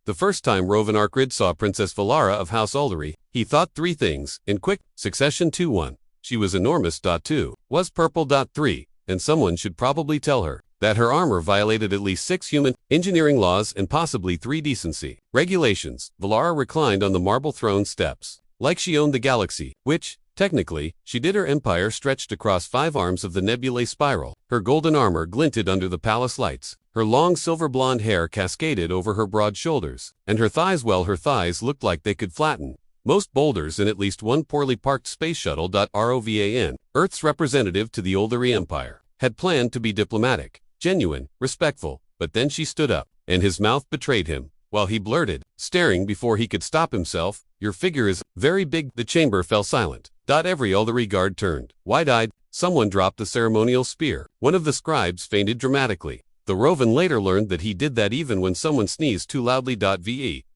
The first time Rovan Arkrid saw Princess Velara of House Uldery, he thought three things, in quick succession. 1. She was enormous. 2. Was purple. 3. And someone should probably tell her that her armor violated at least 6 human engineering laws and possibly 3 decency regulations. Velara reclined on the marble throne steps, like she owned the galaxy, which, technically, she did. Her empire stretched across 5 arms of the nebulae spiral. Her golden armor glinted under the palace lights. Her long silver blonde hair cascaded over her broad shoulders, and her thighs looked like they could flatten most boulders in at least one poorly parked space shuttle. Rovan, Earth's representative to the Uldery Empire, had planned to be diplomatic, genuine, respectful, but then she stood up, and his mouth betrayed him, while he blurted, staring before he could stop himself, "Your figure is very big." The chamber fell silent. Every Uldery guard turned, wide-eyed. Someone dropped the ceremonial spear. One of the scribes fainted dramatically. The Rovan later learned that he did that even when someone sneezed too loudly.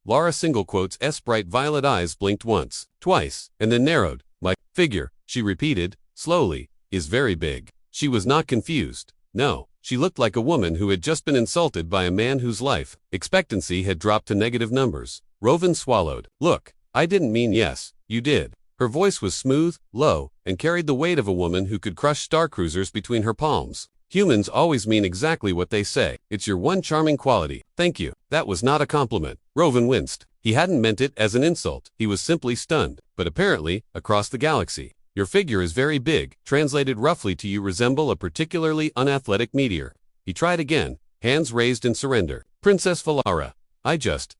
Lara S bright violet eyes blinked once, twice, and then narrowed. "My figure," she repeated, slowly, "is very big." She was not confused. No, she looked like a woman who had just been insulted by a man whose life expectancy had dropped to negative numbers. Rovan swallowed. "Look, I didn't mean yes, you did." Her voice was smooth, low, and carried the weight of a woman who could crush star cruisers between her palms. "Humans always mean exactly what they say. It's your one charming quality." "Thank you." That was not a compliment. Rovan winced. He hadn't meant it as an insult. He was simply stunned. But apparently, across the galaxy, "Your figure is very big," translated roughly to "you resemble a particularly unathletic meteor." He tried again, hands raised in surrender. "Princess Velara,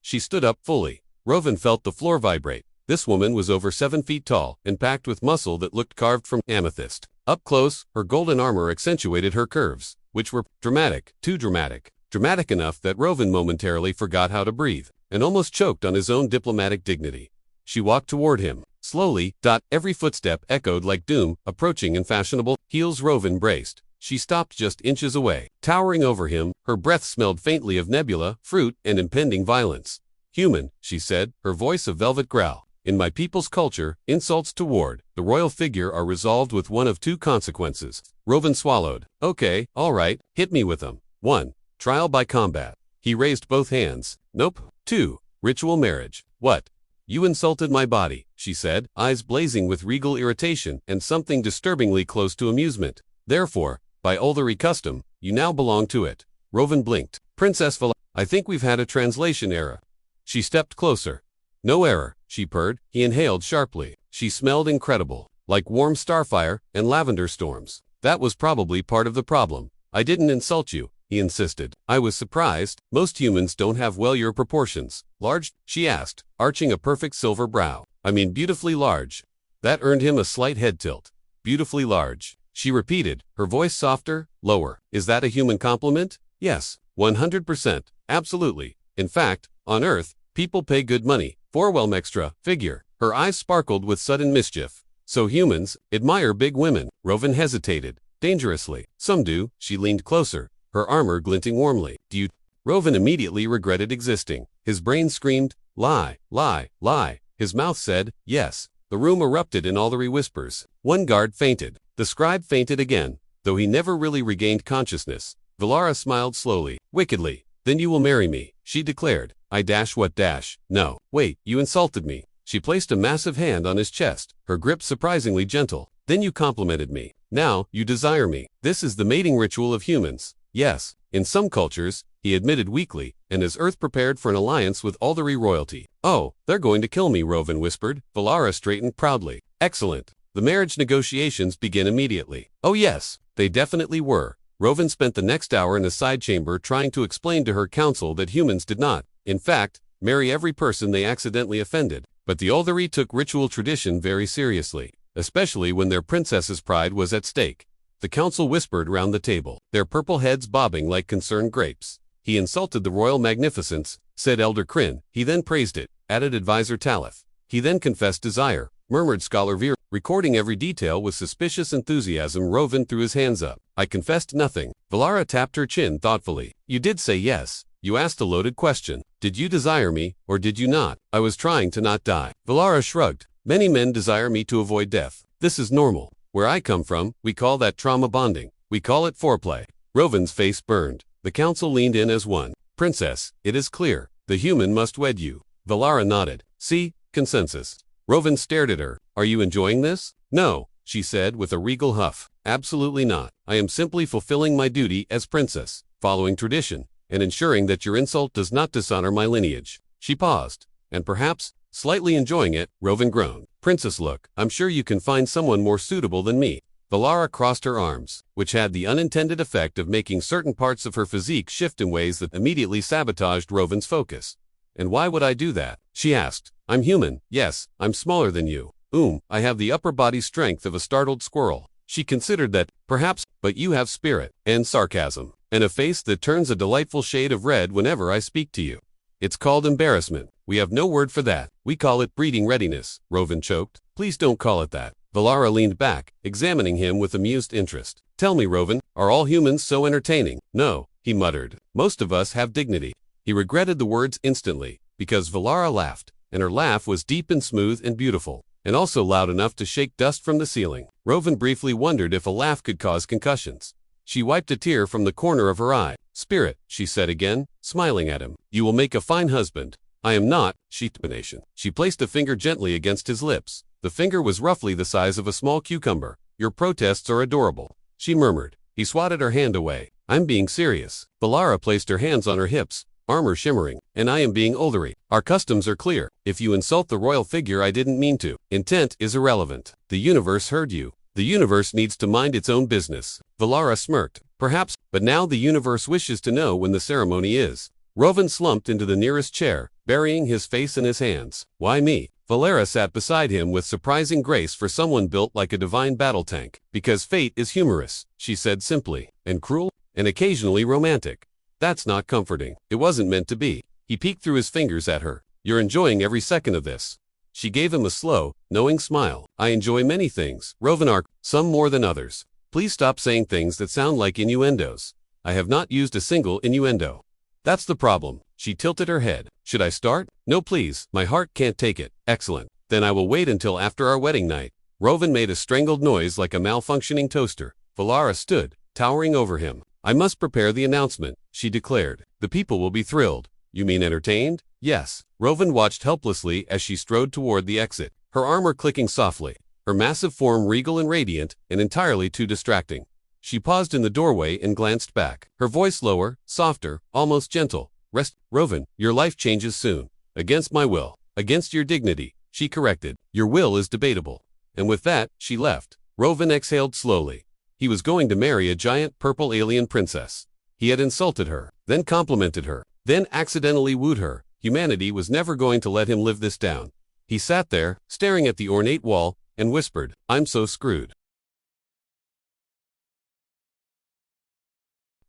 She stood up fully. Rovan felt the floor vibrate. This woman was over 7 feet tall and packed with muscle that looked carved from amethyst. Up close, her golden armor accentuated her curves, which were dramatic, too dramatic. Dramatic enough that Rovan momentarily forgot how to breathe, and almost choked on his own diplomatic dignity. She walked toward him, slowly. Every footstep echoed like doom, approaching in fashionable heels. Rovan braced. She stopped just inches away. Towering over him, her breath smelled faintly of nebula, fruit, and impending violence. "Human," she said, her voice a velvet growl. "In my people's culture, insults toward the royal figure are resolved with one of 2 consequences." Rovan swallowed. "Okay, all right, hit me with them." 1. Trial by combat. He raised both hands. "Nope." 2. Ritual marriage. "What?" "You insulted my body," she said, eyes blazing with regal irritation and something disturbingly close to amusement. "Therefore, by Uldery custom, you now belong to it." Rovan blinked. "Princess Velara, I think we've had a translation error." She stepped closer. "No error," she purred. He inhaled sharply. She smelled incredible, like warm starfire and lavender storms. "That was probably part of the problem." "I didn't insult you," he insisted. "I was surprised. Most humans don't have your proportions." "Large?" she asked, arching a perfect silver brow. "I mean beautifully large." That earned him a slight head tilt. "Beautifully large," she repeated, her voice softer, lower. "Is that a human compliment?" "Yes, 100%, absolutely. In fact, on Earth, people pay good money for extra figure." Her eyes sparkled with sudden mischief. "So humans admire big women." Rovan hesitated, dangerously. "Some do." She leaned closer, her armor glinting warmly. "Do you?" Rovan immediately regretted existing. His brain screamed, "Lie, lie, lie." His mouth said, "Yes." The room erupted in Uldery whispers. One guard fainted. The scribe fainted again, though he never really regained consciousness. Velara smiled slowly, wickedly. "Then you will marry me," she declared. What dash? "No. Wait, you insulted me." She placed a massive hand on his chest, her grip surprisingly gentle. "Then you complimented me. Now, you desire me. This is the mating ritual of humans." "Yes, in some cultures," he admitted weakly, and as Earth prepared for an alliance with Uldery royalty. "Oh, they're going to kill me," Rovan whispered. Velara straightened proudly. "Excellent. The marriage negotiations begin immediately." "Oh yes, they definitely were." Rovan spent the next hour in a side chamber trying to explain to her council that humans did not, in fact, marry every person they accidentally offended. But the Uldery took ritual tradition very seriously, especially when their princess's pride was at stake. The council whispered round the table, their purple heads bobbing like concerned grapes. "He insulted the royal magnificence," said Elder Kryn. "He then praised it," added Advisor Talith. "He then confessed desire," murmured Scholar Veer, recording every detail with suspicious enthusiasm. Rovan threw his hands up. "I confessed nothing." Velara tapped her chin thoughtfully. "You did say yes. You asked a loaded question. Did you desire me, or did you not?" "I was trying to not die." Velara shrugged. "Many men desire me to avoid death. This is normal. Where I come from, we call that trauma bonding. We call it foreplay." Rovan's face burned. The council leaned in as one. "Princess, it is clear. The human must wed you. Velara nodded. See? Consensus. Rovan stared at her. Are you enjoying this? No, she said with a regal huff. Absolutely not. I am simply fulfilling my duty as princess, following tradition, and ensuring that your insult does not dishonor my lineage. She paused, and perhaps, slightly enjoying it, Rovan groaned. Princess, look, I'm sure you can find someone more suitable than me. Velara crossed her arms, which had the unintended effect of making certain parts of her physique shift in ways that immediately sabotaged Rovan's focus. And why would I do that? She asked. I'm human. Yes, I'm smaller than you. I have the upper body strength of a startled squirrel. She considered that, perhaps, but you have spirit, and sarcasm, and a face that turns a delightful shade of red whenever I speak to you. It's called embarrassment. We have no word for that. We call it breeding readiness, Rovan choked. Please don't call it that. Velara leaned back, examining him with amused interest. Tell me, Rovan, are all humans so entertaining? No, he muttered. Most of us have dignity. He regretted the words instantly, because Velara laughed, and her laugh was deep and smooth and beautiful, and also loud enough to shake dust from the ceiling. Rovan briefly wondered if a laugh could cause concussions. She wiped a tear from the corner of her eye. Spirit, she said again, smiling at him. You will make a fine husband. I am not, she placed a finger gently against his lips. The finger was roughly the size of a small cucumber. Your protests are adorable, she murmured. He swatted her hand away. I'm being serious. Velara placed her hands on her hips, armor shimmering. And I am being oldery. Our customs are clear. If you insult the royal figure, I didn't mean to. Intent is irrelevant. The universe heard you. The universe needs to mind its own business. Velara smirked. Perhaps, but now the universe wishes to know when the ceremony is. Rovan slumped into the nearest chair, burying his face in his hands. Why me? Velara sat beside him with surprising grace for someone built like a divine battle tank. Because fate is humorous, she said simply, and cruel, and occasionally romantic. That's not comforting. It wasn't meant to be. He peeked through his fingers at her. You're enjoying every second of this. She gave him a slow, knowing smile. I enjoy many things, Rovan, some more than others. Please stop saying things that sound like innuendos. I have not used a single innuendo. That's the problem. She tilted her head. Should I start? No, please. My heart can't take it. Excellent. Then I will wait until after our wedding night. Rovan made a strangled noise like a malfunctioning toaster. Velara stood, towering over him. I must prepare the announcement, she declared. The people will be thrilled. You mean entertained? Yes. Rovan watched helplessly as she strode toward the exit, her armor clicking softly, her massive form regal and radiant, and entirely too distracting. She paused in the doorway and glanced back, her voice lower, softer, almost gentle. Rest, Rovan, your life changes soon. Against my will. Against your dignity, she corrected. Your will is debatable. And with that, she left. Rovan exhaled slowly. He was going to marry a giant purple alien princess. He had insulted her, then complimented her, then accidentally wooed her. Humanity was never going to let him live this down. He sat there, staring at the ornate wall, and whispered, I'm so screwed.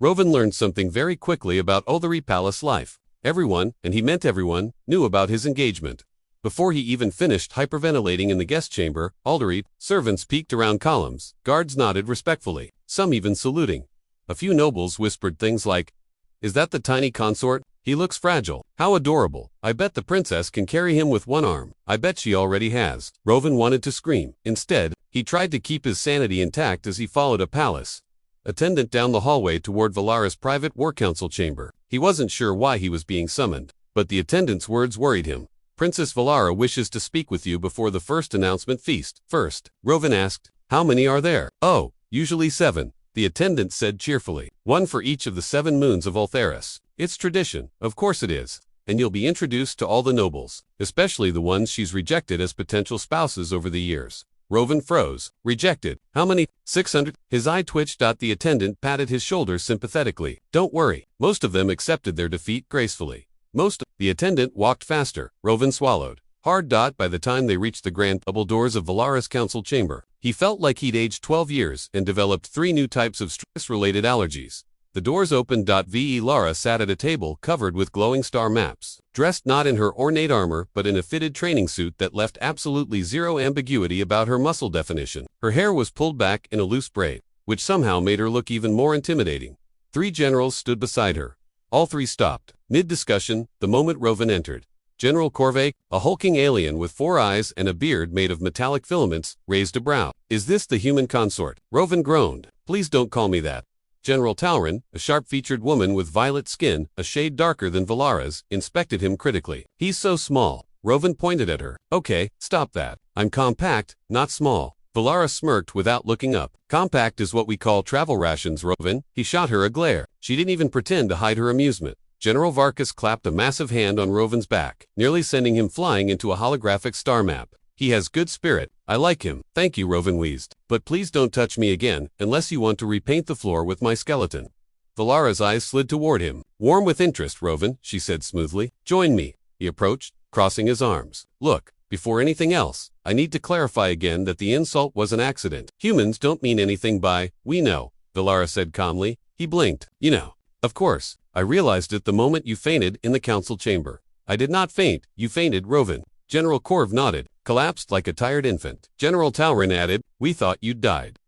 Rovan learned something very quickly about Oldery Palace life. Everyone, and he meant everyone, knew about his engagement. Before he even finished hyperventilating in the guest chamber, Oldery, servants peeked around columns, guards nodded respectfully, some even saluting. A few nobles whispered things like, Is that the tiny consort? He looks fragile. How adorable. I bet the princess can carry him with one arm. I bet she already has. Rovan wanted to scream. Instead, he tried to keep his sanity intact as he followed a palace attendant down the hallway toward Velara's private war council chamber. He wasn't sure why he was being summoned, but the attendant's words worried him. Princess Velara wishes to speak with you before the first announcement feast. First, Rovan asked, how many are there? Oh, usually 7, the attendant said cheerfully. 1 for each of the 7 moons of Ultheris. It's tradition, of course it is. And you'll be introduced to all the nobles, especially the ones she's rejected as potential spouses over the years. Rovan froze. Rejected. How many? 600. His eye twitched. The attendant patted his shoulder sympathetically. Don't worry. Most of them accepted their defeat gracefully. The attendant walked faster. Rovan swallowed hard. By the time they reached the grand double doors of Velara's council chamber, he felt like he'd aged 12 years and developed 3 new types of stress-related allergies. The doors opened. Velara sat at a table covered with glowing star maps, dressed not in her ornate armor but in a fitted training suit that left absolutely zero ambiguity about her muscle definition. Her hair was pulled back in a loose braid, which somehow made her look even more intimidating. 3 generals stood beside her. All 3 stopped, mid-discussion, the moment Rovan entered. General Corvée, a hulking alien with 4 eyes and a beard made of metallic filaments, raised a brow. Is this the human consort? Rovan groaned. Please don't call me that. General Talron, a sharp-featured woman with violet skin, a shade darker than Velara's, inspected him critically. He's so small. Rovan pointed at her. Okay, stop that. I'm compact, not small. Velara smirked without looking up. Compact is what we call travel rations, Rovan. He shot her a glare. She didn't even pretend to hide her amusement. General Varkas clapped a massive hand on Rovan's back, nearly sending him flying into a holographic star map. He has good spirit. I like him. Thank you, Rovan wheezed. But please don't touch me again, unless you want to repaint the floor with my skeleton. Velara's eyes slid toward him. Warm with interest, Rovan, she said smoothly. Join me. He approached, crossing his arms. Look, before anything else, I need to clarify again that the insult was an accident. Humans don't mean anything by, we know, Velara said calmly. He blinked. You know. Of course. I realized it the moment you fainted in the council chamber. I did not faint. You fainted, Rovan. General Korv nodded, collapsed like a tired infant. General Talron added, we thought you'd died.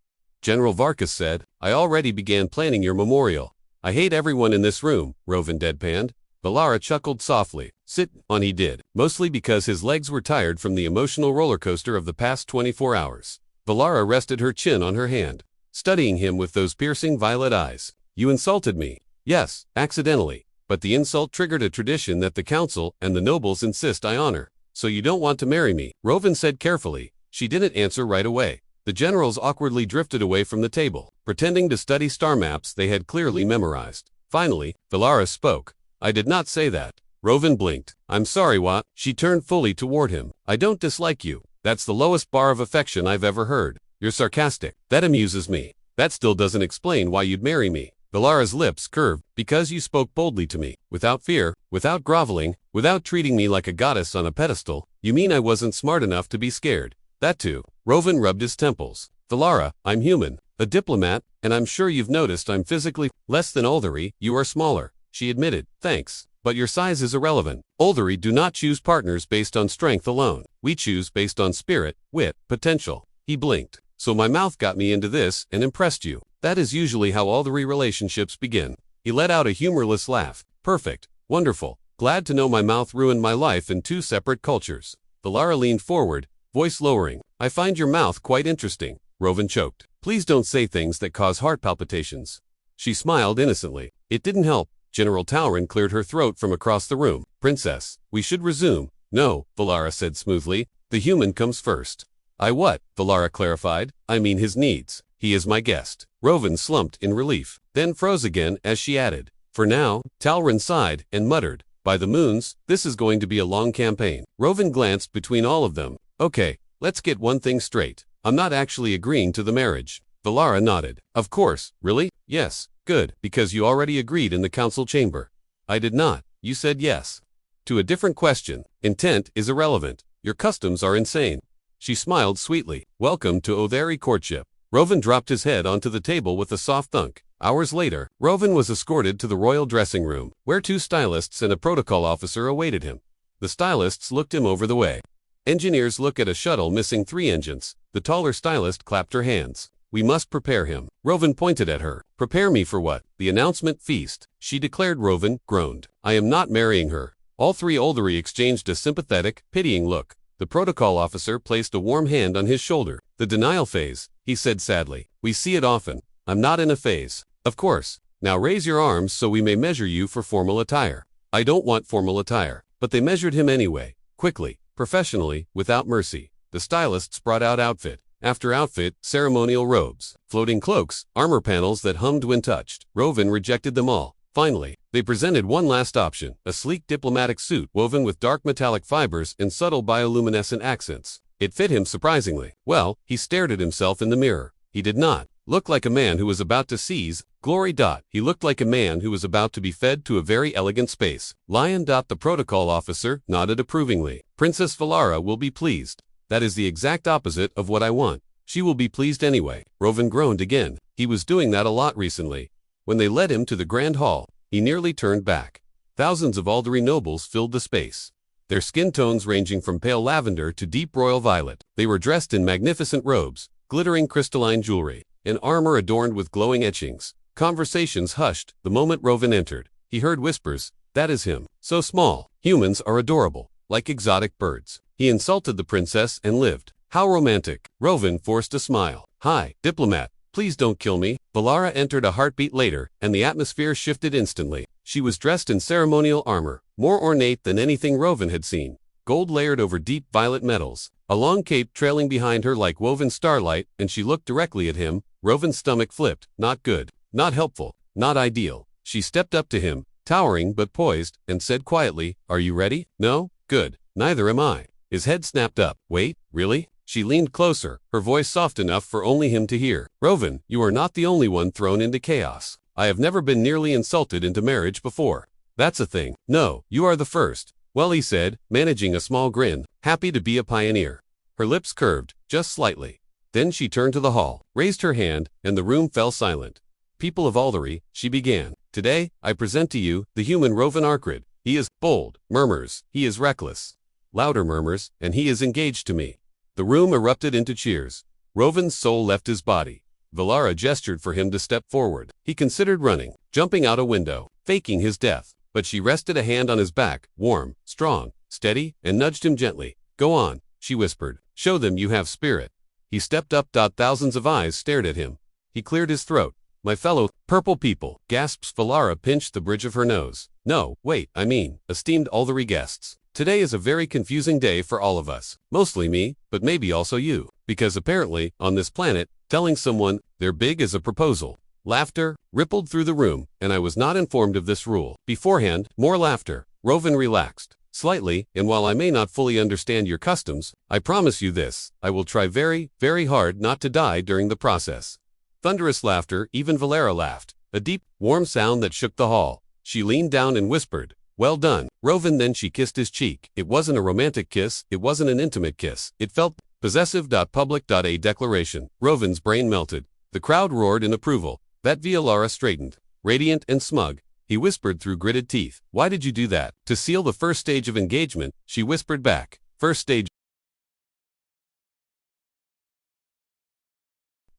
General Varkas said, I already began planning your memorial. I hate everyone in this room, Rovan deadpanned. Velara chuckled softly. Sit on he did, mostly because his legs were tired from the emotional roller coaster of the past 24 hours. Velara rested her chin on her hand, studying him with those piercing violet eyes. You insulted me. Yes, accidentally, but the insult triggered a tradition that the council and the nobles insist I honor. So you don't want to marry me, Rovan said carefully. She didn't answer right away. The generals awkwardly drifted away from the table, pretending to study star maps they had clearly memorized. Finally, Velara spoke. I did not say that. Rovan blinked. I'm sorry, what? She turned fully toward him. I don't dislike you. That's the lowest bar of affection I've ever heard. You're sarcastic. That amuses me. That still doesn't explain why you'd marry me. Velara's lips curved. Because you spoke boldly to me, without fear, without groveling, without treating me like a goddess on a pedestal. You mean I wasn't smart enough to be scared? That too. Rovan rubbed his temples. Velara, I'm human, a diplomat, and I'm sure you've noticed I'm physically less than Ulthari. You are smaller, she admitted. Thanks, but your size is irrelevant. Ulthari do not choose partners based on strength alone. We choose based on spirit, wit, potential. He blinked. So my mouth got me into this and impressed you. That is usually how all the relationships begin. He let out a humorless laugh. Perfect. Wonderful. Glad to know my mouth ruined my life in two separate cultures. Velara leaned forward, voice lowering. I find your mouth quite interesting. Rovan choked. Please don't say things that cause heart palpitations. She smiled innocently. It didn't help. General Talron cleared her throat from across the room. Princess, we should resume. No, Velara said smoothly. The human comes first. I what? Velara clarified. I mean his needs. He is my guest. Rovan slumped in relief, then froze again as she added. For now, Talron sighed and muttered. By the moons, this is going to be a long campaign. Rovan glanced between all of them. Okay, let's get one thing straight. I'm not actually agreeing to the marriage. Velara nodded. Of course, really? Yes, good, because you already agreed in the council chamber. I did not. You said yes. To a different question. Intent is irrelevant. Your customs are insane. She smiled sweetly. Welcome to Ulthari courtship. Rovan dropped his head onto the table with a soft thunk. Hours later, Rovan was escorted to the royal dressing room, where two stylists and a protocol officer awaited him. The stylists looked him over the way. Engineers look at a shuttle missing 3 engines. The taller stylist clapped her hands. We must prepare him. Rovan pointed at her. Prepare me for what? The announcement feast. She declared. Rovan groaned. I am not marrying her. All 3 Ulthari exchanged a sympathetic, pitying look. The protocol officer placed a warm hand on his shoulder. The denial phase, he said sadly. We see it often. I'm not in a phase. Of course. Now raise your arms so we may measure you for formal attire. I don't want formal attire. But they measured him anyway. Quickly, professionally, without mercy. The stylists brought out outfit after outfit, ceremonial robes, floating cloaks, armor panels that hummed when touched. Rovan rejected them all. Finally, they presented one last option, a sleek diplomatic suit woven with dark metallic fibers and subtle bioluminescent accents. It fit him surprisingly. Well, he stared at himself in the mirror. He did not look like a man who was about to seize glory. He looked like a man who was about to be fed to a very elegant space. Lion. The protocol officer nodded approvingly. Princess Velara will be pleased. That is the exact opposite of what I want. She will be pleased anyway. Rovan groaned again. He was doing that a lot recently. When they led him to the grand hall, he nearly turned back. Thousands of Ulthari nobles filled the space, their skin tones ranging from pale lavender to deep royal violet. They were dressed in magnificent robes, glittering crystalline jewelry, and armor adorned with glowing etchings. Conversations hushed the moment Rovan entered. He heard whispers. That is him. So small. Humans are adorable, like exotic birds. He insulted the princess and lived. How romantic. Rovan forced a smile. Hi, diplomat. Please don't kill me. Velara entered a heartbeat later, and the atmosphere shifted instantly. She was dressed in ceremonial armor, more ornate than anything Rovan had seen. Gold layered over deep violet metals, a long cape trailing behind her like woven starlight, and she looked directly at him. Rovan's stomach flipped. Not good. Not helpful. Not ideal. She stepped up to him, towering but poised, and said quietly, "Are you ready?" "No?" "Good. Neither am I." His head snapped up. "Wait, really?" She leaned closer, her voice soft enough for only him to hear. "Rovan, you are not the only one thrown into chaos. I have never been nearly insulted into marriage before. That's a thing. No, you are the first." "Well," he said, managing a small grin, happy to be a pioneer. Her lips curved, just slightly. Then she turned to the hall, raised her hand, and the room fell silent. "People of Aldery," she began. "Today, I present to you the human Rovan Arkrid. He is bold, murmurs. He is reckless. Louder murmurs, and he is engaged to me." The room erupted into cheers. Rovan's soul left his body. Velara gestured for him to step forward. He considered running, jumping out a window, faking his death. But she rested a hand on his back, warm, strong, steady, and nudged him gently. "Go on," she whispered. "Show them you have spirit." He stepped up. Thousands of eyes stared at him. He cleared his throat. "My fellow purple people," gasps. Velara pinched the bridge of her nose. "No, wait, I mean, esteemed Aldery guests. Today is a very confusing day for all of us. Mostly me, but maybe also you. Because apparently, on this planet, telling someone they're big is a proposal." Laughter rippled through the room, and I was not informed of this rule beforehand. More laughter. Rovan relaxed slightly, "And while I may not fully understand your customs, I promise you this, I will try very, very hard not to die during the process." Thunderous laughter. Even Velara laughed, a deep, warm sound that shook the hall. She leaned down and whispered, "Well done, Rovan." Then she kissed his cheek. It wasn't a romantic kiss, it wasn't an intimate kiss. It felt possessive. Public. A declaration. Rovan's brain melted. The crowd roared in approval. That Velara straightened, radiant and smug. He whispered through gritted teeth, "Why did you do that?" "To seal the first stage of engagement," she whispered back. "First stage?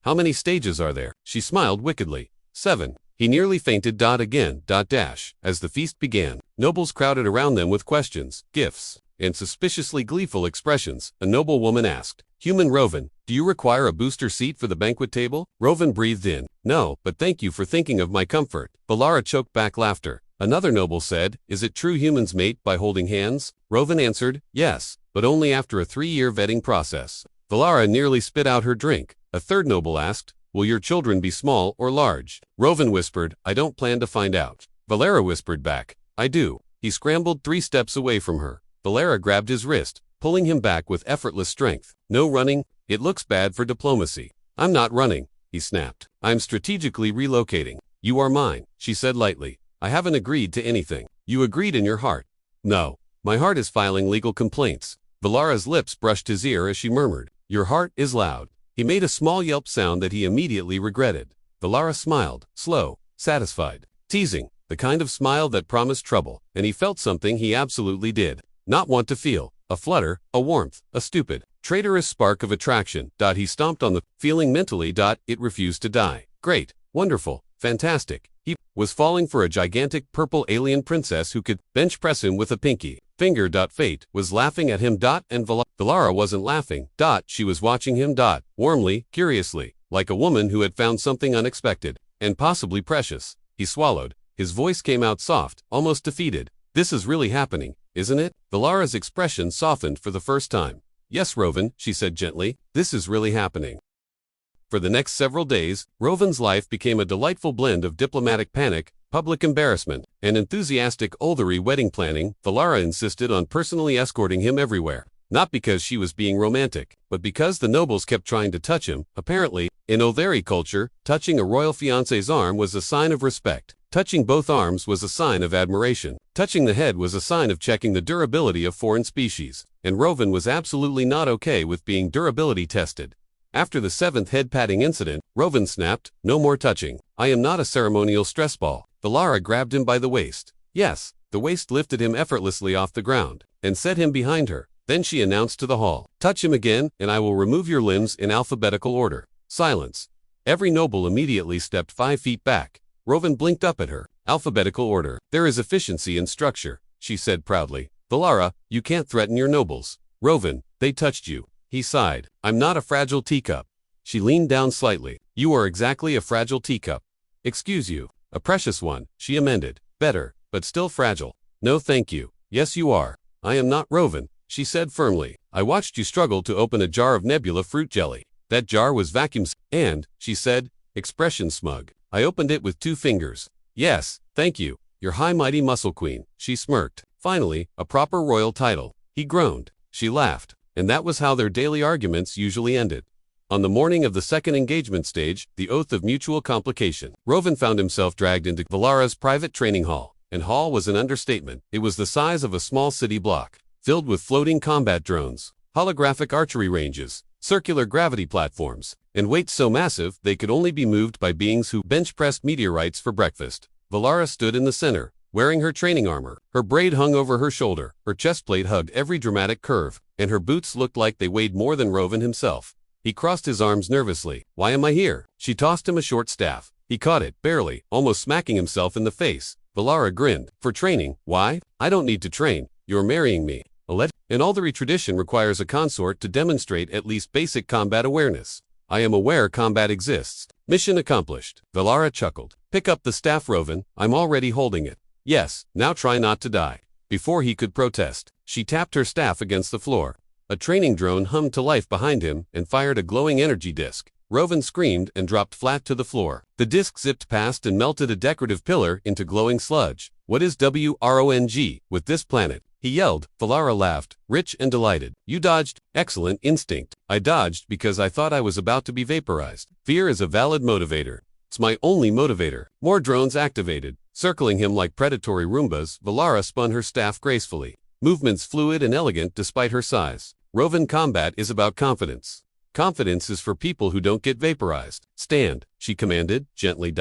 How many stages are there?" She smiled wickedly. 7. He nearly fainted. Again. As the feast began, nobles crowded around them with questions, gifts, and suspiciously gleeful expressions. A noble woman asked, "Human Rovan, do you require a booster seat for the banquet table?" Rovan breathed in, "No, but thank you for thinking of my comfort." Velara choked back laughter. Another noble said, "Is it true humans mate by holding hands?" Rovan answered, "Yes, but only after a 3-year vetting process." Velara nearly spit out her drink. A third noble asked, "Will your children be small or large?" Rovan whispered, "I don't plan to find out." Velara whispered back, "I do." He scrambled 3 steps away from her. Velara grabbed his wrist, pulling him back with effortless strength. "No running. It looks bad for diplomacy." "I'm not running," he snapped. "I'm strategically relocating." "You are mine," she said lightly. "I haven't agreed to anything." "You agreed in your heart." "No. My heart is filing legal complaints." Velara's lips brushed his ear as she murmured, "Your heart is loud." He made a small yelp sound that he immediately regretted. Velara smiled, slow, satisfied, teasing, the kind of smile that promised trouble, and he felt something he absolutely did not want to feel, a flutter, a warmth, a stupid, traitorous spark of attraction. He stomped on the feeling mentally. It refused to die. Great, wonderful, fantastic. He was falling for a gigantic purple alien princess who could bench press him with a pinky finger. Fate was laughing at him. And Velara wasn't laughing. She was watching him. Warmly, curiously, like a woman who had found something unexpected and possibly precious. He swallowed. His voice came out soft, almost defeated. "This is really happening, isn't it?" Velara's expression softened for the first time. "Yes, Rovan," she said gently, "this is really happening." For the next several days, Rovan's life became a delightful blend of diplomatic panic, public embarrassment, and enthusiastic Aldery wedding planning. Velara insisted on personally escorting him everywhere. Not because she was being romantic, but because the nobles kept trying to touch him. Apparently, in Aldery culture, touching a royal fiancé's arm was a sign of respect. Touching both arms was a sign of admiration. Touching the head was a sign of checking the durability of foreign species. And Rovan was absolutely not okay with being durability tested. After the 7th head-patting incident, Rovan snapped, "No more touching. I am not a ceremonial stress ball." Velara grabbed him by the waist. Yes, the waist lifted him effortlessly off the ground, and set him behind her. Then she announced to the hall, "Touch him again, and I will remove your limbs in alphabetical order." Silence. Every noble immediately stepped 5 feet back. Rovan blinked up at her. "Alphabetical order. There is efficiency in structure," she said proudly. "Velara, you can't threaten your nobles." "Rovan, they touched you." He sighed. "I'm not a fragile teacup." She leaned down slightly. You are exactly a fragile teacup. Excuse you. A precious one, she amended. Better, but still fragile. No thank you. Yes you are. I am not Rovan, she said firmly. I watched you struggle to open a jar of nebula fruit jelly. That jar was vacuum and, she said, expression smug. I opened it with 2 fingers. Yes, thank you. Your high mighty muscle queen, she smirked. Finally, a proper royal title. He groaned. She laughed. And that was how their daily arguments usually ended. On the morning of the second engagement stage, the oath of mutual complication, Rovan found himself dragged into Velara's private training hall. And hall was an understatement. It was the size of a small city block, filled with floating combat drones, holographic archery ranges, circular gravity platforms, and weights so massive they could only be moved by beings who bench-pressed meteorites for breakfast. Velara stood in the center, wearing her training armor. Her braid hung over her shoulder, her chest plate hugged every dramatic curve, and her boots looked like they weighed more than Rovan himself. He crossed his arms nervously. Why am I here? She tossed him a short staff. He caught it, barely, almost smacking himself in the face. Velara grinned. For training. Why? I don't need to train. You're marrying me. An Alderete tradition requires a consort to demonstrate at least basic combat awareness. I am aware combat exists. Mission accomplished. Velara chuckled. Pick up the staff, Rovan. I'm already holding it. Yes, now try not to die. Before he could protest, she tapped her staff against the floor. A training drone hummed to life behind him and fired a glowing energy disk. Rovan screamed and dropped flat to the floor. The disk zipped past and melted a decorative pillar into glowing sludge. What is WRONG with this planet? He yelled. Velara laughed, rich and delighted. You dodged. Excellent instinct. I dodged because I thought I was about to be vaporized. Fear is a valid motivator. It's my only motivator. More drones activated. Circling him like predatory Roombas, Velara spun her staff gracefully. Movements fluid and elegant despite her size. Rovan combat is about confidence. Confidence is for people who don't get vaporized. Stand, she commanded, gently.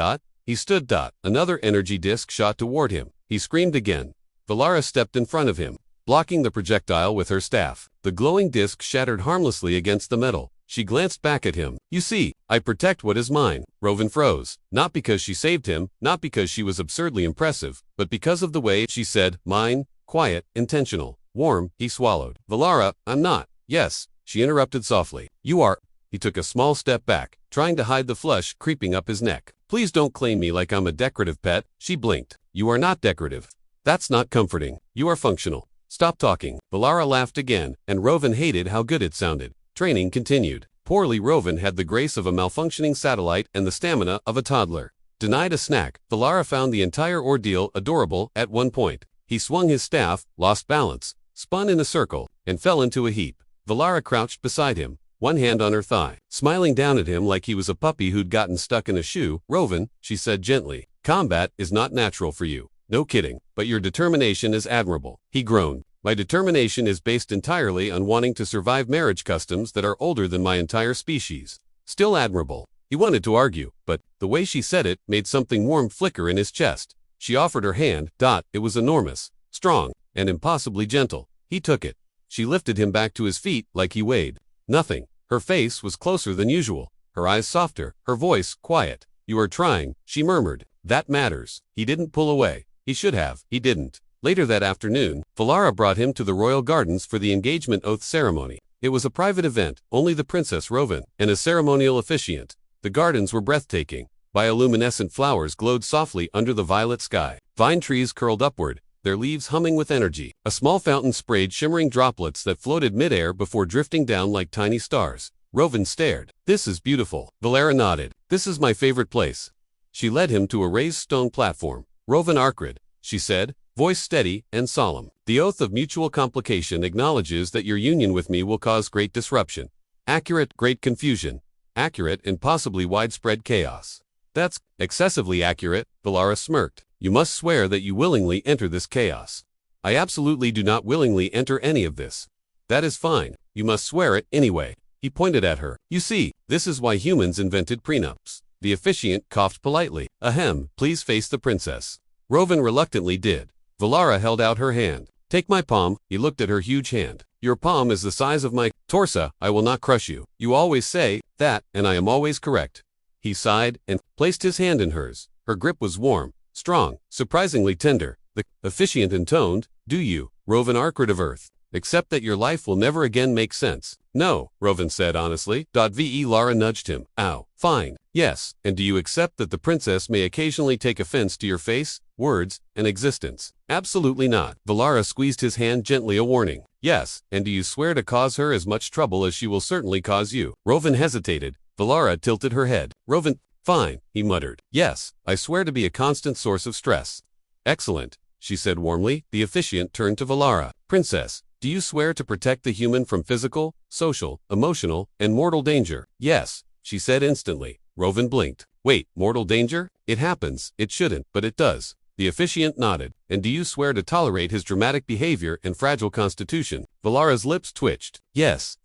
He stood. Another energy disk shot toward him. He screamed again. Velara stepped in front of him, blocking the projectile with her staff. The glowing disk shattered harmlessly against the metal. She glanced back at him. You see, I protect what is mine. Rovan froze. Not because she saved him, not because she was absurdly impressive, but because of the way she said, mine, quiet, intentional, warm. He swallowed. Velara, I'm not. Yes, she interrupted softly. You are. He took a small step back, trying to hide the flush creeping up his neck. Please don't claim me like I'm a decorative pet. She blinked. You are not decorative. That's not comforting. You are functional. Stop talking. Velara laughed again, and Rovan hated how good it sounded. Training continued. Poorly Rovan had the grace of a malfunctioning satellite and the stamina of a toddler. Denied a snack, Velara found the entire ordeal adorable at one point. He swung his staff, lost balance, spun in a circle, and fell into a heap. Velara crouched beside him, one hand on her thigh, smiling down at him like he was a puppy who'd gotten stuck in a shoe. Rovan, she said gently, combat is not natural for you. No kidding, but your determination is admirable. He groaned. My determination is based entirely on wanting to survive marriage customs that are older than my entire species. Still admirable. He wanted to argue, but the way she said it made something warm flicker in his chest. She offered her hand. It was enormous, strong, and impossibly gentle. He took it. She lifted him back to his feet like he weighed nothing. Her face was closer than usual, her eyes softer, her voice quiet. You are trying, she murmured. That matters. He didn't pull away. He should have. He didn't. Later that afternoon, Velara brought him to the royal gardens for the engagement oath ceremony. It was a private event, only the Princess Rovan and a ceremonial officiant. The gardens were breathtaking. Bioluminescent flowers glowed softly under the violet sky. Vine trees curled upward, their leaves humming with energy. A small fountain sprayed shimmering droplets that floated midair before drifting down like tiny stars. Rovan stared. This is beautiful. Velara nodded. This is my favorite place. She led him to a raised stone platform. Rovan Arkrid, she said, voice steady and solemn. The oath of mutual complication acknowledges that your union with me will cause great disruption. Accurate, great confusion. Accurate and possibly widespread chaos. That's excessively accurate, Velara smirked. You must swear that you willingly enter this chaos. I absolutely do not willingly enter any of this. That is fine. You must swear it anyway. He pointed at her. You see, this is why humans invented prenups. The officiant coughed politely. Ahem, please face the princess. Rovan reluctantly did. Velara held out her hand. Take my palm. He looked at her huge hand. Your palm is the size of my torso. I will not crush you. You always say that, and I am always correct. He sighed and placed his hand in hers. Her grip was warm, strong, surprisingly tender. The officiant intoned, do you, Rovan Arkrid of Earth, except that your life will never again make sense. No, Rovan said honestly. Velara nudged him. Ow. Fine. Yes, and do you accept that the princess may occasionally take offense to your face, words, and existence? Absolutely not. Velara squeezed his hand gently, a warning. Yes, and do you swear to cause her as much trouble as she will certainly cause you? Rovan hesitated. Velara tilted her head. Rovan, fine, he muttered. Yes, I swear to be a constant source of stress. Excellent, she said warmly. The officiant turned to Velara. Princess, do you swear to protect the human from physical, social, emotional, and mortal danger? Yes, she said instantly. Rovan blinked. Wait, mortal danger? It happens, it shouldn't, but it does. The officiant nodded. And do you swear to tolerate his dramatic behavior and fragile constitution? Velara's lips twitched. Yes,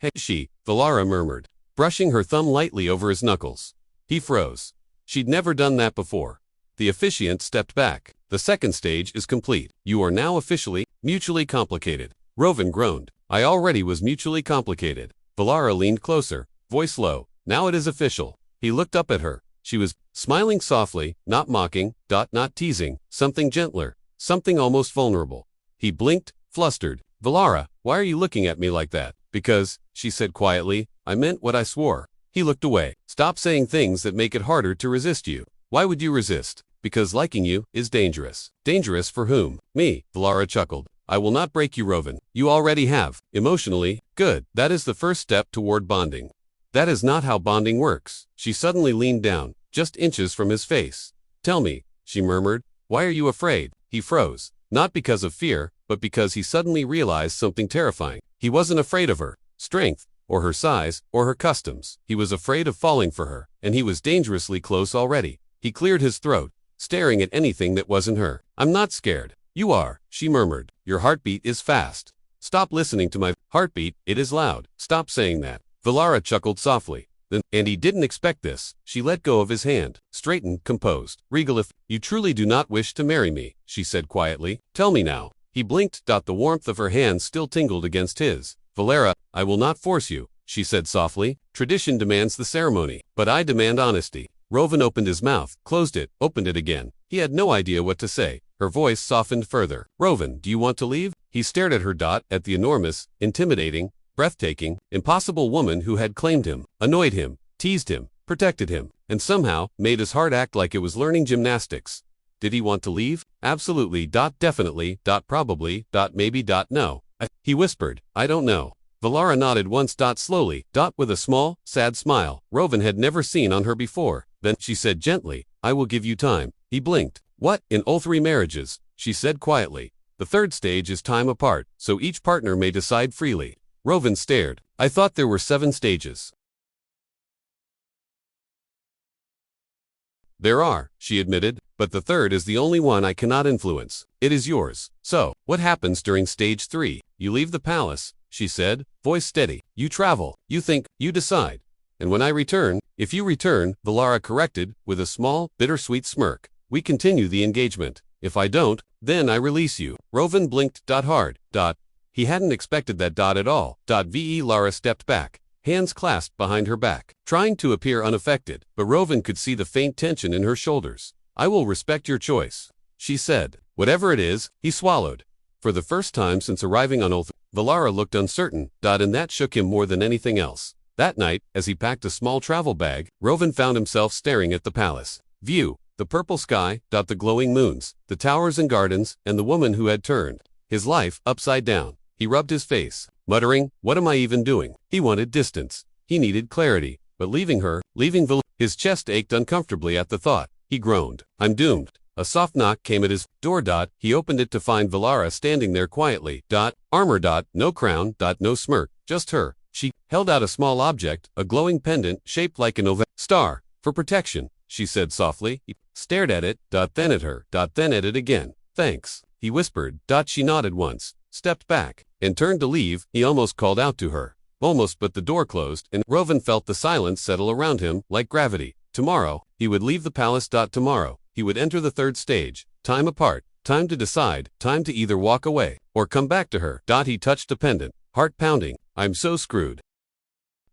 Velara murmured, brushing her thumb lightly over his knuckles. He froze. She'd never done that before. The officiant stepped back. The second stage is complete. You are now officially, mutually complicated. Rovan groaned. I already was mutually complicated. Velara leaned closer, voice low. Now it is official. He looked up at her. She was smiling softly, not mocking, not teasing, something gentler, something almost vulnerable. He blinked, flustered. Velara, why are you looking at me like that? Because, she said quietly, I meant what I swore. He looked away. Stop saying things that make it harder to resist you. Why would you resist? Because liking you is dangerous. Dangerous for whom? Me, Velara chuckled. I will not break you, Rovan. You already have. Emotionally, good. That is the first step toward bonding. That is not how bonding works. She suddenly leaned down, just inches from his face. Tell me, she murmured, why are you afraid? He froze. Not because of fear, but because he suddenly realized something terrifying. He wasn't afraid of her strength, or her size, or her customs. He was afraid of falling for her, and he was dangerously close already. He cleared his throat, staring at anything that wasn't her. I'm not scared. You are, she murmured. Your heartbeat is fast. Stop listening to my heartbeat, it is loud. Stop saying that. Velara chuckled softly. Then, and he didn't expect this. She let go of his hand, straightened, composed. Regal, if you truly do not wish to marry me, she said quietly. Tell me now. He blinked. The warmth of her hand still tingled against his. Velara, I will not force you, she said softly. Tradition demands the ceremony, but I demand honesty. Rovan opened his mouth, closed it, opened it again. He had no idea what to say. Her voice softened further. Rovan, do you want to leave? He stared at her. At the enormous, intimidating, breathtaking, impossible woman who had claimed him, annoyed him, teased him, protected him, and somehow made his heart act like it was learning gymnastics. Did he want to leave? Absolutely. Definitely. Probably. Maybe. No. He whispered, I don't know. Velara nodded once. Slowly. With a small, sad smile Rovan had never seen on her before. Then she said gently, I will give you time. He blinked. What? In all 3 marriages? She said quietly. The third stage is time apart, so each partner may decide freely. Rovan stared. I thought there were 7 stages. There are, she admitted, but the third is the only one I cannot influence. It is yours. So, what happens during stage 3? You leave the palace, she said, voice steady. You travel, you think, you decide. And when I return, if you return, Velara corrected, with a small, bittersweet smirk, we continue the engagement. If I don't, then I release you. Rovan blinked. Hard. He hadn't expected that. At all. Velara stepped back, hands clasped behind her back, trying to appear unaffected, but Rovan could see the faint tension in her shoulders. I will respect your choice, she said. Whatever it is, he swallowed. For the first time since arriving on Ulth, Velara looked uncertain. And that shook him more than anything else. That night, as he packed a small travel bag, Rovan found himself staring at the palace view, the purple sky, the glowing moons, the towers and gardens, and the woman who had turned his life upside down. He rubbed his face, muttering, what am I even doing? He wanted distance. He needed clarity. But leaving her, leaving his chest ached uncomfortably at the thought. He groaned. I'm doomed. A soft knock came at his door. He opened it to find Velara standing there quietly. Armor. No crown. No smirk. Just her. She held out a small object, a glowing pendant shaped like an oval star. For protection, she said softly. He stared at it. Then at her. Then at it again. Thanks, he whispered. She nodded once, stepped back, and turned to leave. He almost called out to her. Almost, but the door closed, and Rovan felt the silence settle around him like gravity. Tomorrow, he would leave the palace. Tomorrow, he would enter the third stage. Time apart. Time to decide. Time to either walk away or come back to her. He touched the pendant, heart pounding. I'm so screwed.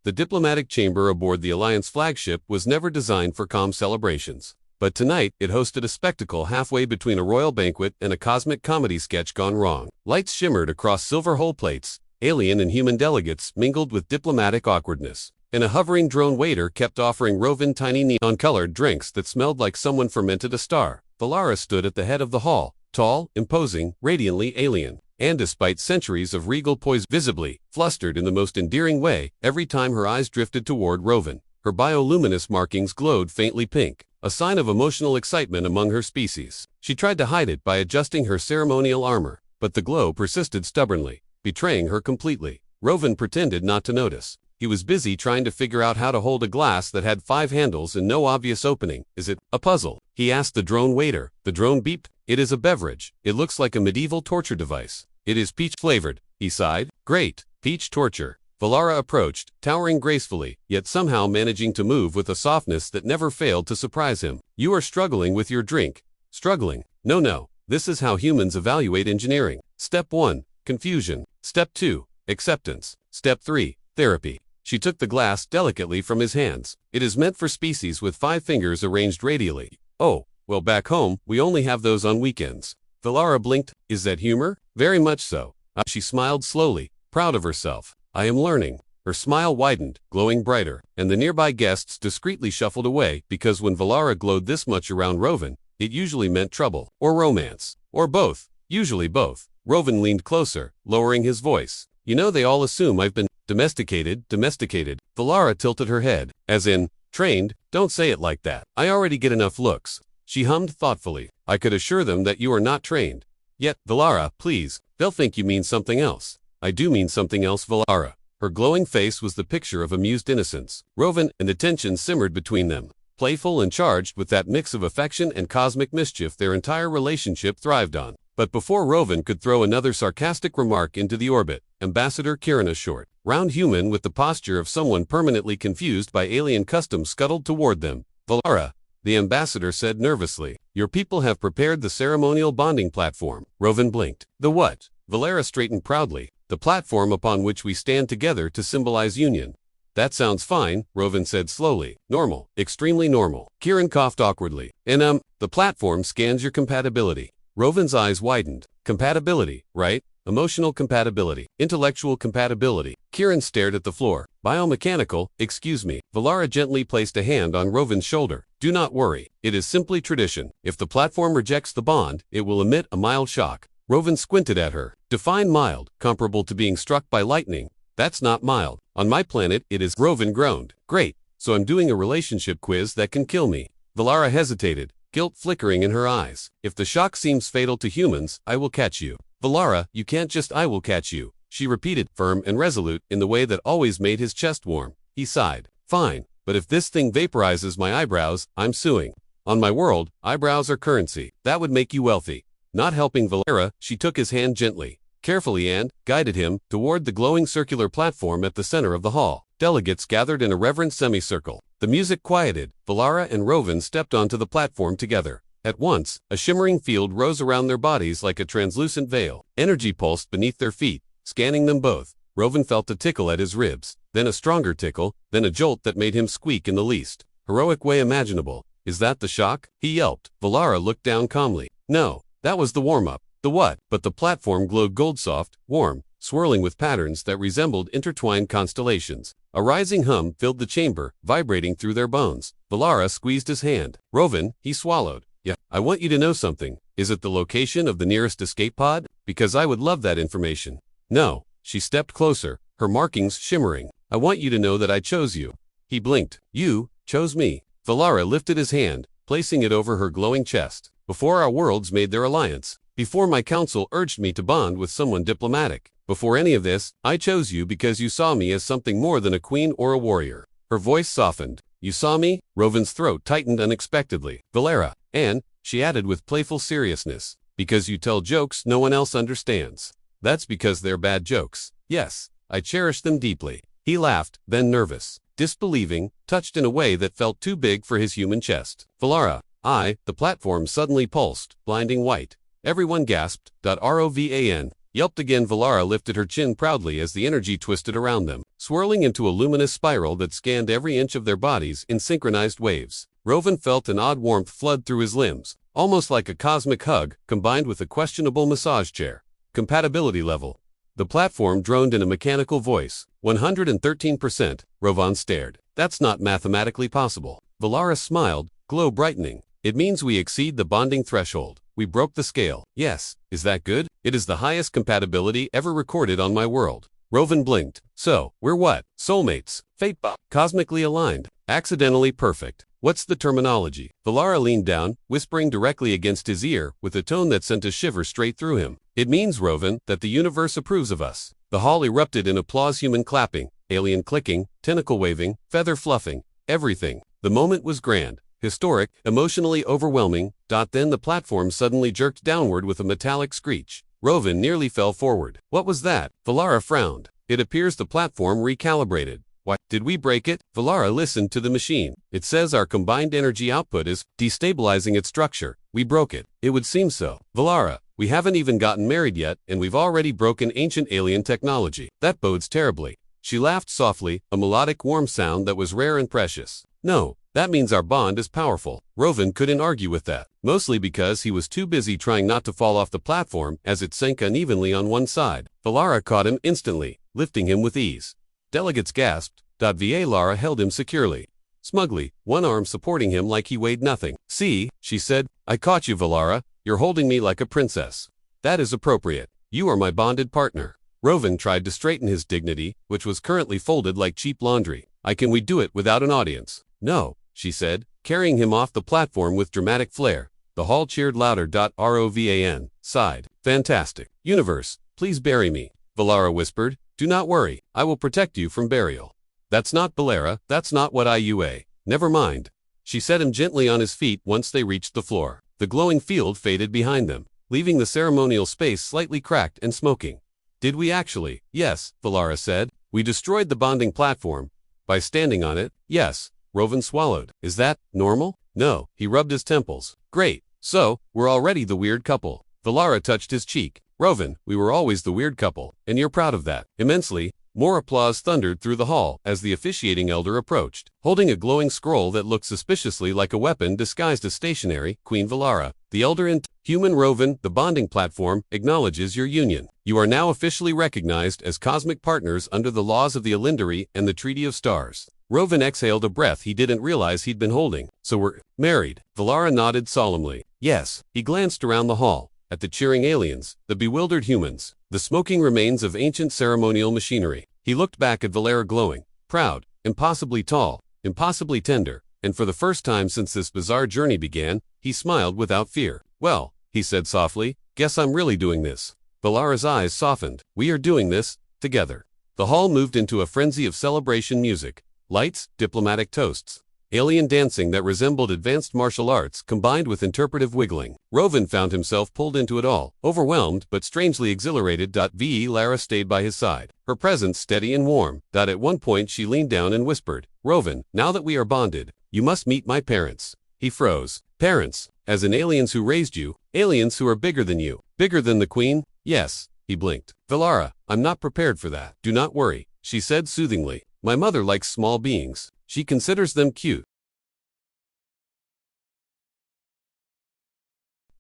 The diplomatic chamber aboard the Alliance flagship was never designed for calm celebrations. But tonight, it hosted a spectacle halfway between a royal banquet and a cosmic comedy sketch gone wrong. Lights shimmered across silver hull plates, alien and human delegates mingled with diplomatic awkwardness. And a hovering drone waiter kept offering Rovan tiny neon-colored drinks that smelled like someone fermented a star. Velara stood at the head of the hall, tall, imposing, radiantly alien. And despite centuries of regal poise, visibly flustered in the most endearing way, every time her eyes drifted toward Rovan, her bioluminescent markings glowed faintly pink, a sign of emotional excitement among her species. She tried to hide it by adjusting her ceremonial armor, but the glow persisted stubbornly, betraying her completely. Rovan pretended not to notice. He was busy trying to figure out how to hold a glass that had 5 handles and no obvious opening. Is it a puzzle? He asked the drone waiter. The drone beeped. It is a beverage. It looks like a medieval torture device. It is peach-flavored, he sighed. Great. Peach torture. Velara approached, towering gracefully, yet somehow managing to move with a softness that never failed to surprise him. You are struggling with your drink. Struggling? No. This is how humans evaluate engineering. Step 1. Confusion. Step 2. Acceptance. Step 3. Therapy. She took the glass delicately from his hands. It is meant for species with 5 fingers arranged radially. Oh, well, back home, we only have those on weekends. Velara blinked. Is that humor? Very much so. She smiled slowly, proud of herself. I am learning. Her smile widened, glowing brighter, and the nearby guests discreetly shuffled away because when Velara glowed this much around Rovan, it usually meant trouble, or romance, or both, usually both. Rovan leaned closer, lowering his voice. You know, they all assume I've been domesticated. Velara tilted her head, as in, trained. Don't say it like that. I already get enough looks. She hummed thoughtfully. I could assure them that you are not trained. Yet, Velara, please, they'll think you mean something else. I do mean something else, Velara. Her glowing face was the picture of amused innocence. Rovan and the tension simmered between them. Playful and charged with that mix of affection and cosmic mischief their entire relationship thrived on. But before Rovan could throw another sarcastic remark into the orbit, Ambassador Kiran, a short, round human with the posture of someone permanently confused by alien customs, scuttled toward them. Velara, the ambassador said nervously, your people have prepared the ceremonial bonding platform. Rovan blinked. The what? Velara straightened proudly. The platform upon which we stand together to symbolize union. That sounds fine, Rovan said slowly. Normal. Extremely normal. Kiran coughed awkwardly. And the platform scans your compatibility. Rovan's eyes widened. Compatibility, right? Emotional compatibility. Intellectual compatibility. Kiran stared at the floor. Biomechanical, excuse me. Velara gently placed a hand on Rovan's shoulder. Do not worry. It is simply tradition. If the platform rejects the bond, it will emit a mild shock. Rovan squinted at her. Define mild. Comparable to being struck by lightning. That's not mild. On my planet, it is. Rovan groaned. Great. So I'm doing a relationship quiz that can kill me. Velara hesitated, guilt flickering in her eyes. If the shock seems fatal to humans, I will catch you. Velara, you can't just I will catch you. She repeated, firm and resolute in the way that always made his chest warm. He sighed. Fine. But if this thing vaporizes my eyebrows, I'm suing. On my world, eyebrows are currency. That would make you wealthy. Not helping Velara, she took his hand gently, carefully and guided him toward the glowing circular platform at the center of the hall. Delegates gathered in a reverent semicircle. The music quieted. Velara and Rovan stepped onto the platform together. At once, a shimmering field rose around their bodies like a translucent veil. Energy pulsed beneath their feet, scanning them both. Rovan felt a tickle at his ribs, then a stronger tickle, then a jolt that made him squeak in the least heroic way imaginable. Is that the shock? He yelped. Velara looked down calmly. No, that was the warm-up. The what? But the platform glowed gold-soft, warm, swirling with patterns that resembled intertwined constellations. A rising hum filled the chamber, vibrating through their bones. Velara squeezed his hand. Rovan, he swallowed. Yeah, I want you to know something. Is it the location of the nearest escape pod? Because I would love that information. No. She stepped closer, her markings shimmering. I want you to know that I chose you. He blinked. You chose me. Velara lifted his hand, placing it over her glowing chest. Before our worlds made their alliance. Before my council urged me to bond with someone diplomatic. Before any of this, I chose you because you saw me as something more than a queen or a warrior. Her voice softened. You saw me? Rovan's throat tightened unexpectedly. Velara. And, she added with playful seriousness, because you tell jokes no one else understands. That's because they're bad jokes. Yes, I cherish them deeply. He laughed, then nervous, disbelieving, touched in a way that felt too big for his human chest. Velara. The platform suddenly pulsed, blinding white. Everyone gasped. Rovan. Yelped again. Velara lifted her chin proudly as the energy twisted around them, swirling into a luminous spiral that scanned every inch of their bodies in synchronized waves. Rovan felt an odd warmth flood through his limbs, almost like a cosmic hug, combined with a questionable massage chair. Compatibility level. The platform droned in a mechanical voice. 113%. Rovan stared. That's not mathematically possible. Velara smiled, glow brightening. It means we exceed the bonding threshold. We broke the scale. Yes. Is that good? It is the highest compatibility ever recorded on my world. Rovan blinked. So, we're what? Soulmates. Fate bond. Cosmically aligned. Accidentally perfect. What's the terminology? Velara leaned down, whispering directly against his ear, with a tone that sent a shiver straight through him. It means, Rovan, that the universe approves of us. The hall erupted in applause, human clapping, alien clicking, tentacle waving, feather fluffing, everything. The moment was grand, historic, emotionally overwhelming. Then the platform suddenly jerked downward with a metallic screech. Rovan nearly fell forward. What was that? Velara frowned. It appears the platform recalibrated. What? Did we break it? Velara listened to the machine. It says our combined energy output is destabilizing its structure. We broke it. It would seem so. Velara, we haven't even gotten married yet, and we've already broken ancient alien technology. That bodes terribly. She laughed softly, a melodic warm sound that was rare and precious. No, that means our bond is powerful. Rovan couldn't argue with that, mostly because he was too busy trying not to fall off the platform as it sank unevenly on one side. Velara caught him instantly, lifting him with ease. Delegates gasped. Velara held him securely, smugly, one arm supporting him like he weighed nothing. See, she said, I caught you, Velara. You're holding me like a princess. That is appropriate. You are my bonded partner. Rovan tried to straighten his dignity, which was currently folded like cheap laundry. Can we do it without an audience? No, she said, carrying him off the platform with dramatic flair. The hall cheered louder. Rovan sighed. Fantastic. Universe, please bury me. Velara whispered. Do not worry, I will protect you from burial. That's not Velara, that's not what IUA. Never mind. She set him gently on his feet once they reached the floor. The glowing field faded behind them, leaving the ceremonial space slightly cracked and smoking. Did we actually? Yes, Velara said. We destroyed the bonding platform. By standing on it? Yes. Rovan swallowed. Is that normal? No. He rubbed his temples. Great. So, we're already the weird couple. Velara touched his cheek. Rovan, we were always the weird couple, and you're proud of that. Immensely. More applause thundered through the hall as the officiating elder approached, holding a glowing scroll that looked suspiciously like a weapon disguised as stationery. Queen Velara, the elder and human Rovan, the bonding platform, acknowledges your union. You are now officially recognized as cosmic partners under the laws of the Alindari and the Treaty of Stars. Rovan exhaled a breath he didn't realize he'd been holding. So we're married. Velara nodded solemnly. Yes. He glanced around the hall, at the cheering aliens, the bewildered humans, the smoking remains of ancient ceremonial machinery. He looked back at Velara glowing, proud, impossibly tall, impossibly tender, and for the first time since this bizarre journey began, he smiled without fear. Well, he said softly, guess I'm really doing this. Velara's eyes softened. We are doing this, together. The hall moved into a frenzy of celebration music, lights, diplomatic toasts, alien dancing that resembled advanced martial arts combined with interpretive wiggling. Rovan found himself pulled into it all, overwhelmed but strangely exhilarated. Velara stayed by his side, her presence steady and warm. At one point she leaned down and whispered, Rovan, now that we are bonded, you must meet my parents. He froze. Parents, as in aliens who raised you, aliens who are bigger than you, bigger than the queen? Yes, he blinked. Velara, I'm not prepared for that. Do not worry, she said soothingly. My mother likes small beings. She considers them cute.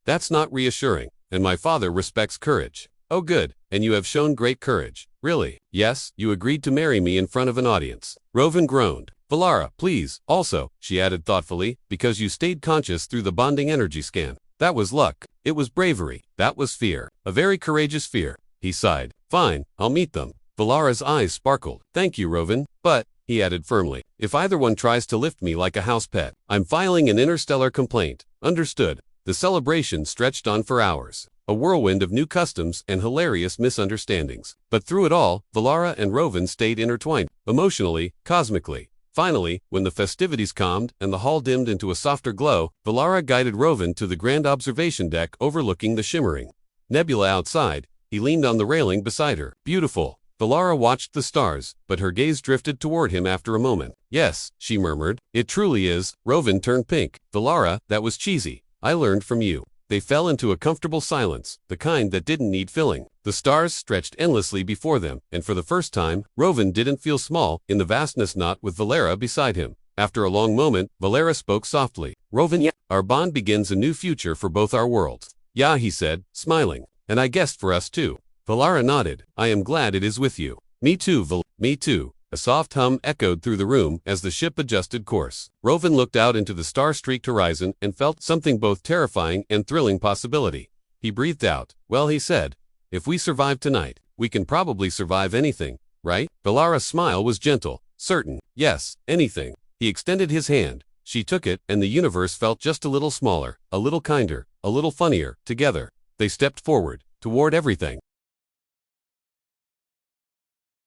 That's not reassuring, and my father respects courage. Oh good, and you have shown great courage. Really? Yes, you agreed to marry me in front of an audience. Rovan groaned. Velara, please. Also, she added thoughtfully, because you stayed conscious through the bonding energy scan. That was luck. It was bravery. That was fear. A very courageous fear. He sighed. Fine, I'll meet them. Velara's eyes sparkled. Thank you, Rovan. But, he added firmly, if either one tries to lift me like a house pet, I'm filing an interstellar complaint. Understood. The celebration stretched on for hours, a whirlwind of new customs and hilarious misunderstandings. But through it all, Velara and Rovan stayed intertwined, emotionally, cosmically. Finally, when the festivities calmed and the hall dimmed into a softer glow, Velara guided Rovan to the grand observation deck overlooking the shimmering nebula outside. He leaned on the railing beside her. Beautiful. Velara watched the stars, but her gaze drifted toward him after a moment. Yes, she murmured. It truly is. Rovan turned pink. Velara, that was cheesy. I learned from you. They fell into a comfortable silence, the kind that didn't need filling. The stars stretched endlessly before them, and for the first time, Rovan didn't feel small in the vastness, not with Velara beside him. After a long moment, Velara spoke softly. Rovan, yeah, our bond begins a new future for both our worlds. Yeah, he said, smiling. And I guessed for us too. Velara nodded. I am glad it is with you. Me too, Me too. A soft hum echoed through the room as the ship adjusted course. Rovan looked out into the star-streaked horizon and felt something both terrifying and thrilling possibility. He breathed out. Well, he said, if we survive tonight, we can probably survive anything, right? Velara's smile was gentle. Certain. Yes, anything. He extended his hand. She took it, and the universe felt just a little smaller, a little kinder, a little funnier. Together, they stepped forward, toward everything.